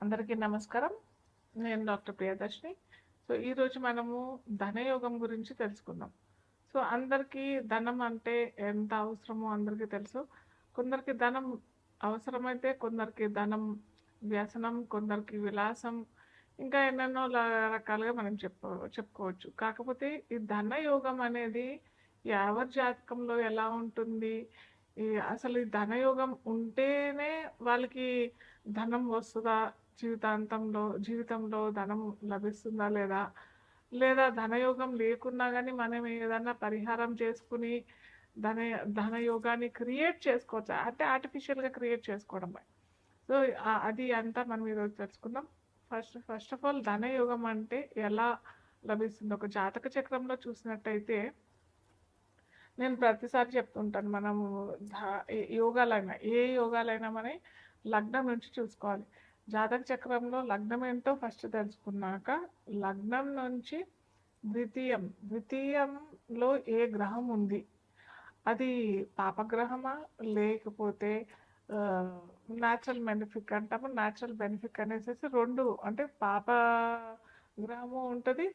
అందరికీ నమస్కారం. నేను డాక్టర్ ప్రియదర్శిని. సో, ఈరోజు మనము ధనయోగం గురించి తెలుసుకుందాం. సో, అందరికీ ధనం అంటే ఎంత అవసరమో అందరికీ తెలుసు. కొందరికి ధనం అవసరమైతే, కొందరికి ధనం వ్యసనం, కొందరికి విలాసం, ఇంకా ఎన్నెన్నో రకాలుగా మనం చెప్పుకోవచ్చు. కాకపోతే ఈ ధనయోగం అనేది ఎవరి జాతకంలో ఎలా ఉంటుంది? అసలు ఈ ధనయోగం ఉంటేనే వాళ్ళకి ధనం వస్తదా? జీవితంలో ధనం లభిస్తుందా లేదా? లేదా ధనయోగం లేకున్నా గానీ మనం ఏదన్నా పరిహారం చేసుకుని ధన ధనయోగాన్ని క్రియేట్ చేసుకోవచ్చా? అంటే ఆర్టిఫిషియల్‌గా క్రియేట్ చేసుకోవడమే. సో, అది అంతా మనం ఈరోజు తెలుసుకుందాం. ఫస్ట్ ఆఫ్ ఆల్ ధనయోగం అంటే ఎలా లభిస్తుంది? ఒక జాతక చక్రంలో చూసినట్టయితే నేను ప్రతిసారి చెప్తుంటాను. మనము యోగాలైనా మన లగ్నం నుంచి చూసుకోవాలి. జాతక చక్రంలో లగ్నం ఏంటో ఫస్ట్ తెలుసుకున్నాక, లగ్నం నుంచి ద్వితీయంలో ఏ గ్రహం ఉంది, అది పాపగ్రహమా లేకపోతే న్యాచురల్ బెనిఫిక్ అంటాము. న్యాచురల్ బెనిఫిక్ అనేసి రెండు, అంటే పాప గ్రహము ఉంటుంది,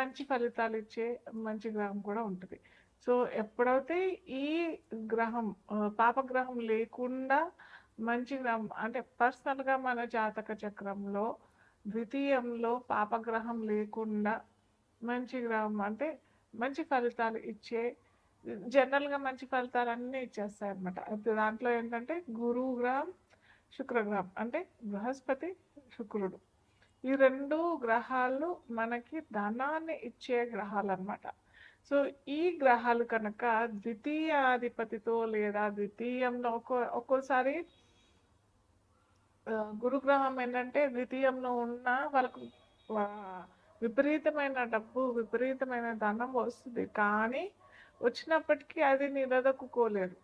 మంచి ఫలితాలు ఇచ్చే మంచి గ్రహం కూడా ఉంటుంది. సో, ఎప్పుడైతే ఈ గ్రహం పాపగ్రహం లేకుండా మంచి గ్రహం, అంటే పర్సనల్గా మన జాతక చక్రంలో ద్వితీయంలో పాపగ్రహం లేకుండా మంచి గ్రహం, అంటే మంచి ఫలితాలు ఇచ్చే, జనరల్గా మంచి ఫలితాలన్నీ ఇచ్చేస్తాయి అన్నమాట. దాంట్లో ఏంటంటే గురువు గ్రహం, శుక్రగ్రహం, అంటే బృహస్పతి, శుక్రుడు, ఈ రెండు గ్రహాలు మనకి ధనాన్ని ఇచ్చే గ్రహాలు అన్నమాట. సో, ఈ గ్రహాలు కనుక ద్వితీయాధిపతితో లేదా ద్వితీయంలో ఒక్కోసారి గురుగ్రహం ఏంటంటే ద్వితీయంలో ఉన్న వాళ్ళకు విపరీతమైన డబ్బు, విపరీతమైన ధనం వస్తుంది. కానీ వచ్చినప్పటికీ అది నిలదొక్కుకోలేరు.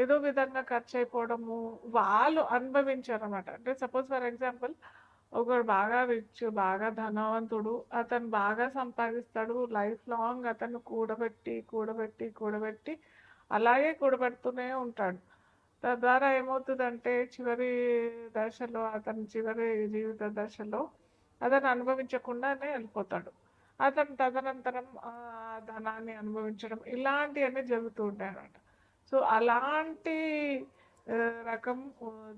ఏదో విధంగా ఖర్చు అయిపోవడము, వాళ్ళు అనుభవించారు అనమాట. అంటే సపోజ్ ఫర్ ఎగ్జాంపుల్, ఒకడు బాగా రిచ్, బాగా ధనవంతుడు, అతను బాగా సంపాదిస్తాడు. లైఫ్ లాంగ్ అతను కూడబెట్టి కూడబెట్టి కూడబెట్టి అలాగే కూడబెడుతూనే ఉంటాడు. తద్వారా ఏమవుతుందంటే చివరి జీవిత దశలో అతను అనుభవించకుండానే వెళ్ళిపోతాడు. అతను తదనంతరం ధనాన్ని అనుభవించడం ఇలాంటివన్నీ జరుగుతూ ఉంటాయి అన్నమాట. సో, అలాంటి రకం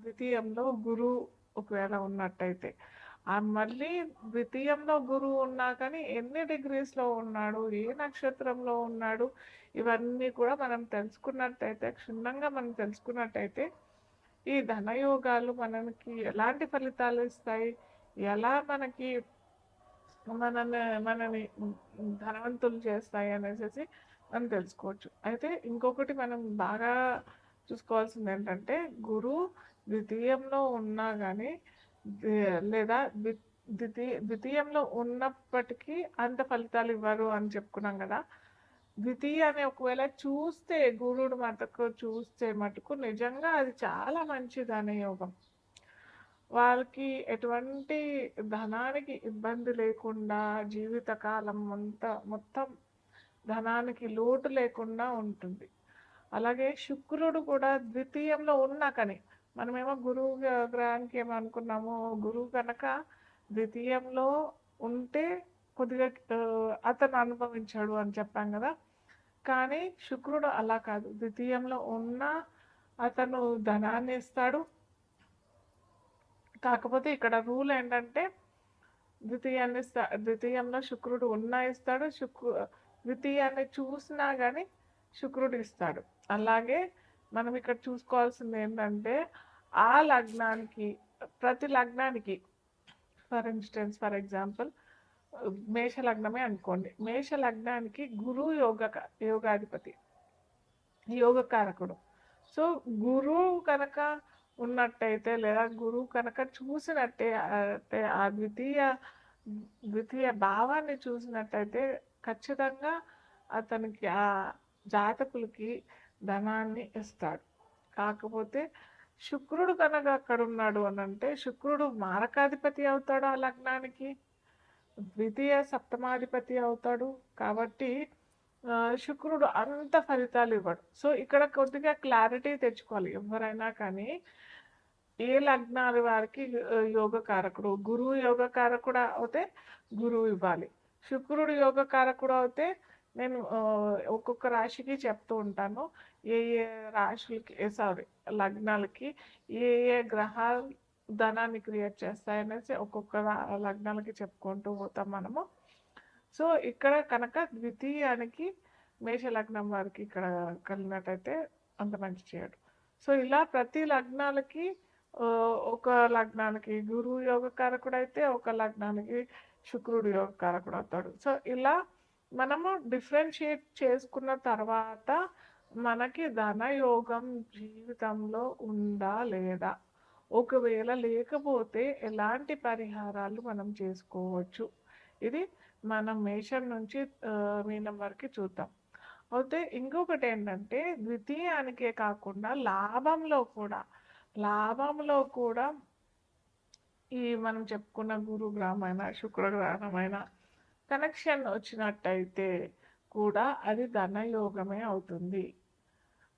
ద్వితీయంలో గురువు ఒకవేళ ఉన్నట్టయితే, మళ్ళీ ద్వితీయంలో గురువు ఉన్నా కానీ ఎన్ని డిగ్రీస్లో ఉన్నాడు, ఏ నక్షత్రంలో ఉన్నాడు, ఇవన్నీ కూడా మనం తెలుసుకున్నట్టయితే, క్షుణ్ణంగా మనం తెలుసుకున్నట్టయితే, ఈ ధనయోగాలు మనకి ఎలాంటి ఫలితాలు ఇస్తాయి, ఎలా మనని ధనవంతులు చేస్తాయి అనేసి మనం తెలుసుకోవచ్చు. అయితే ఇంకొకటి మనం బాగా చూసుకోవాల్సింది ఏంటంటే, గురువు ద్వితీయంలో ఉన్నా కానీ లేదా ద్వితీయంలో ఉన్నప్పటికీ అంత ఫలితాలు ఇవ్వరు అని చెప్పుకున్నాం కదా. ద్వితీయాన్ని ఒకవేళ చూస్తే, గురుడు చూస్తే మటుకు నిజంగా అది చాలా మంచి ధనయోగం. వాళ్ళకి ఎటువంటి ధనానికి ఇబ్బంది లేకుండా జీవితకాలం మొత్తం ధనానికి లోటు లేకుండా ఉంటుంది. అలాగే శుక్రుడు కూడా ద్వితీయంలో ఉన్నా కానీ, మనమేమో గురువు గ్రహానికి ఏమనుకున్నాము, గురువు కనుక ద్వితీయంలో ఉంటే కొద్దిగా అతను అనుభవించాడు అని చెప్పాం కదా. కానీ శుక్రుడు అలా కాదు, ద్వితీయంలో ఉన్న అతను ధనాన్ని ఇస్తాడు. కాకపోతే ఇక్కడ రూల్ ఏంటంటే, ద్వితీయంలో శుక్రుడు ఉన్నా ఇస్తాడు, ద్వితీయాన్ని చూసినా కానీ శుక్రుడు ఇస్తాడు. అలాగే మనం ఇక్కడ చూసుకోవాల్సింది ఏంటంటే, ఆ లగ్నానికి, ప్రతి లగ్నానికి, ఫర్ ఎగ్జాంపుల్ మేష లగ్నమే అనుకోండి. మేష లగ్నానికి గురువు యోగాధిపతి, యోగకారకుడు. సో, గురువు కనుక ఉన్నట్టయితే లేదా గురువు కనుక చూసినట్టే, ఆ ద్వితీయ భావాన్ని చూసినట్టయితే ఖచ్చితంగా అతనికి, ఆ జాతకులకి ధనాన్ని ఇస్తాడు. కాకపోతే శుక్రుడు కనుక అక్కడ ఉన్నాడు అని అంటే, శుక్రుడు మారకాధిపతి అవుతాడు ఆ లగ్నానికి, ద్వితీయ సప్తమాధిపతి అవుతాడు. కాబట్టి శుక్రుడు అంత ఫలితాలు ఇవ్వడు. సో, ఇక్కడ కొద్దిగా క్లారిటీ తెచ్చుకోవాలి ఎవరైనా కానీ. ఏ లగ్నాల వారికి యోగ కారకుడు, గురువు యోగ కారకుడు అవుతే గురువు ఇవ్వాలి. శుక్రుడు యోగ కారకుడు అవుతే నేను ఒక్కొక్క రాశికి చెప్తూ ఉంటాను, ఏ ఏ రాశులకి సారీ లగ్నాలకి ఏ ఏ గ్రహాలు ధనాన్ని క్రియేట్ చేస్తాయనేసి ఒక్కొక్క లగ్నాలకి చెప్పుకుంటూ పోతాం మనము. సో ఇక్కడ కనుక ద్వితీయానికి మేష లగ్నం వారికి ఇక్కడ కలిగినట్టయితే అంత మంచి చేయడు. సో ఇలా ప్రతి లగ్నాలకి ఒక లగ్నానికి గురువు యోగ కారకుడు అయితే ఒక లగ్నానికి శుక్రుడు యోగ కారకుడు అవుతాడు. సో ఇలా మనము డిఫరెన్షియేట్ చేసుకున్న తర్వాత మనకి ధనయోగం జీవితంలో ఉందా లేదా, ఒకవేళ లేకపోతే ఎలాంటి పరిహారాలు మనం చేసుకోవచ్చు, ఇది మనం మేషం నుంచి మీనం వరకు చూద్దాం. అయితే ఇంకొకటి ఏంటంటే ద్వితీయానికే కాకుండా లాభంలో కూడా ఈ మనం చెప్పుకున్న గురు గ్రహమైన శుక్రగ్రహమైన కనెక్షన్ వచ్చినట్టయితే కూడా అది ధనయోగమే అవుతుంది.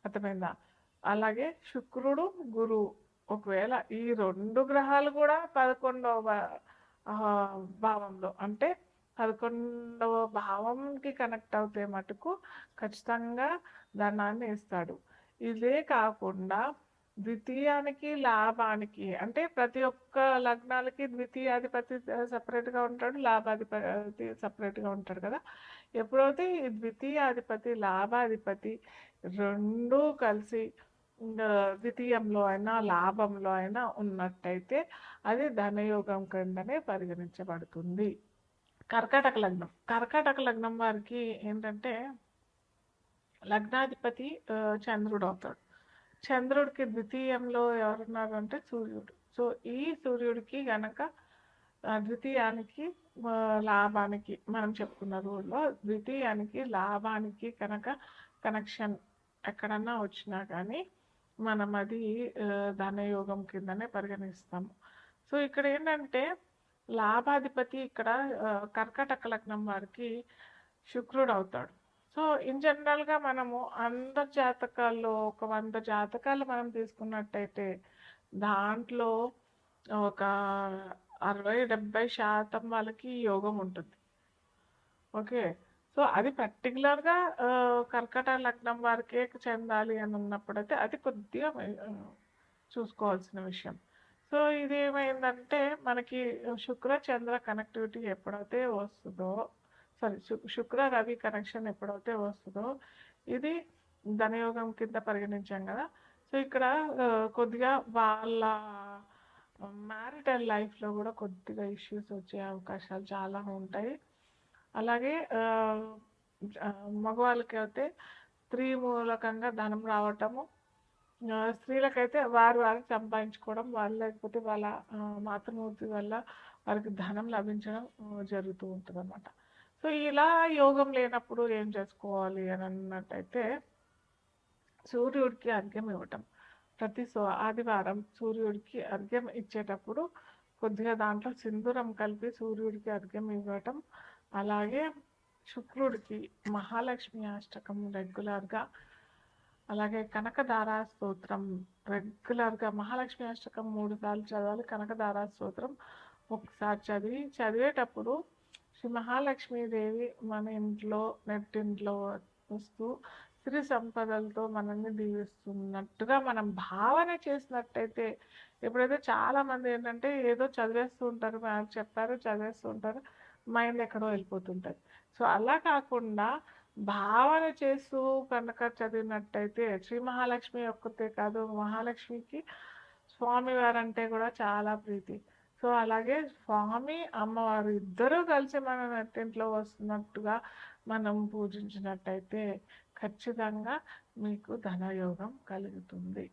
అర్థమైందా? అలాగే శుక్రుడు గురువు ఒకవేళ ఈ రెండు గ్రహాలు కూడా 11వ భావంలో అంటే 11వ భావంకి కనెక్ట్ అవుతే మటుకు ఖచ్చితంగా ధనాన్ని ఇస్తాడు. ఇదే కాకుండా ద్వితీయానికి లాభానికి అంటే ప్రతి ఒక్క లగ్నాలకి ద్వితీయాధిపతి సపరేట్గా ఉంటాడు, లాభాధిపతి సపరేట్గా ఉంటాడు కదా. ఎప్పుడైతే ఈ ద్వితీయాధిపతి లాభాధిపతి రెండూ కలిసి ద్వితీయంలో అయినా లాభంలో అయినా ఉన్నట్టయితే అది ధనయోగం కిందనే పరిగణించబడుతుంది. కర్కాటక లగ్నం వారికి ఏంటంటే లగ్నాధిపతి చంద్రుడు అవుతాడు. చంద్రుడికి ద్వితీయంలో ఎవరున్నారు అంటే సూర్యుడు. సో ఈ సూర్యుడికి గనక ద్వితీయానికి లాభానికి మనం చెప్పుకున్న రూల్లో ద్వితీయానికి లాభానికి కనుక కనెక్షన్ ఎక్కడన్నా వచ్చినా కానీ మనం అది ధనయోగం కిందనే పరిగణిస్తాము. సో ఇక్కడ ఏంటంటే లాభాధిపతి ఇక్కడ కర్కాటక లగ్నం వారికి శుక్రుడు అవుతాడు. సో ఇన్ జనరల్గా మనము అందరి జాతకాల్లో ఒక 100 జాతకాలు మనం తీసుకున్నట్టయితే దాంట్లో ఒక 60-70% వాళ్ళకి యోగం ఉంటుంది. ఓకే, సో అది పర్టికులర్గా కర్కాటక లగ్నం వారికే చెందాలి అని ఉన్నప్పుడైతే అది కొద్దిగా చూసుకోవాల్సిన విషయం. సో ఇది ఏమైందంటే మనకి శుక్ర చంద్ర కనెక్టివిటీ ఎప్పుడైతే వస్తుందో శుక్ర రవి కనెక్షన్ ఎప్పుడైతే వస్తుందో ఇది ధనయోగం కింద పరిగణించాం కదా. సో ఇక్కడ కొద్దిగా వాళ్ళ మ్యారిటల్ లైఫ్లో కూడా కొద్దిగా ఇష్యూస్ వచ్చే అవకాశాలు చాలా ఉంటాయి. అలాగే మగవాళ్ళకి అయితే స్త్రీ మూలకంగా ధనం రావటము, స్త్రీలకైతే వారు సంపాదించుకోవడం, వాళ్ళు లేకపోతే వాళ్ళ మాతృమూర్తి వల్ల వారికి ధనం లభించడం జరుగుతూ ఉంటుంది అన్నమాట. సో ఇలా యోగం లేనప్పుడు ఏం చేసుకోవాలి అని అన్నట్టయితే సూర్యుడికి అర్ఘ్యం ఇవ్వటం. ప్రతి ఆదివారం సూర్యుడికి అర్ఘ్యం ఇచ్చేటప్పుడు కొద్దిగా దాంట్లో సింధూరం కలిపి సూర్యుడికి అర్ఘ్యం ఇవ్వటం. అలాగే శుక్రుడికి మహాలక్ష్మి అష్టకం రెగ్యులర్గా, అలాగే కనకదారా స్తోత్రం రెగ్యులర్గా మహాలక్ష్మి అష్టకం 3 సార్లు చదవాలి. కనకదారా స్తోత్రం ఒకసారి చదివేటప్పుడు శ్రీ మహాలక్ష్మీదేవి మన ఇంట్లో నెట్టింట్లో వస్తూ స్త్రీ సంపదలతో మనల్ని దీవిస్తున్నట్టుగా మనం భావన చేసినట్టయితే, ఎప్పుడైతే చాలామంది ఏంటంటే ఏదో చదివేస్తూ ఉంటారు, చదివేస్తూ ఉంటారు, మైండ్ ఎక్కడో వెళ్ళిపోతుంటుంది. సో అలా కాకుండా భావన చేస్తూ కనుక చదివినట్టయితే శ్రీ మహాలక్ష్మి ఒక్కతే కాదు, మహాలక్ష్మికి స్వామివారు అంటే కూడా చాలా ప్రీతి. సో అలాగే స్వామి అమ్మవారు ఇద్దరూ కలిసి మన నెట్టింట్లో వస్తున్నట్టుగా మనం పూజించినట్టయితే ఖచ్చితంగా మీకు ధనయోగం కలుగుతుంది.